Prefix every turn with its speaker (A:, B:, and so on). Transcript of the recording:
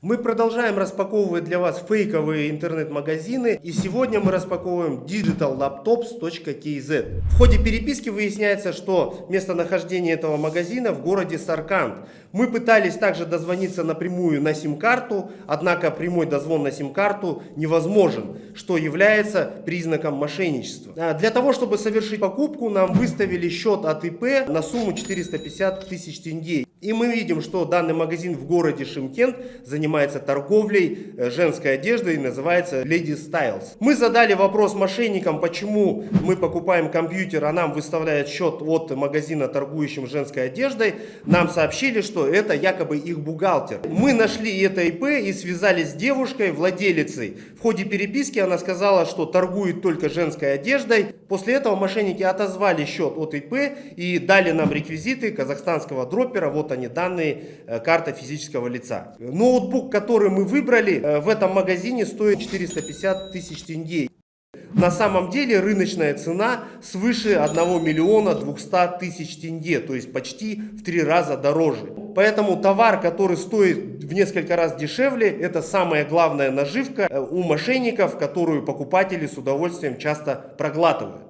A: Мы продолжаем распаковывать для вас фейковые интернет-магазины, и сегодня мы распаковываем digitallaptops.kz. В ходе переписки выясняется, что местонахождение этого магазина в городе Сарканд. Мы пытались также дозвониться напрямую на сим-карту, однако прямой дозвон на сим-карту невозможен, что является признаком мошенничества. Для того, чтобы совершить покупку, нам выставили счет от ИП на сумму 450 тысяч тенге. И мы видим, что данный магазин в городе Шымкент занимается торговлей женской одеждой и называется Lady Styles. Мы задали вопрос мошенникам, почему мы покупаем компьютер, а нам выставляют счет от магазина, торгующим женской одеждой. Нам сообщили, что это якобы их бухгалтер. Мы нашли это ИП и связались с девушкой, владелицей. В ходе переписки она сказала, что торгует только женской одеждой. После этого мошенники отозвали счет от ИП и дали нам реквизиты казахстанского дроппера. Вот они, данные, карта физического лица. Ноутбук, который мы выбрали, в этом магазине стоит 450 тысяч тенге. На самом деле рыночная цена свыше 1 миллиона 200 тысяч тенге, то есть почти в 3 раза дороже. Поэтому товар, который стоит в несколько раз дешевле, это самая главная наживка у мошенников, которую покупатели с удовольствием часто проглатывают.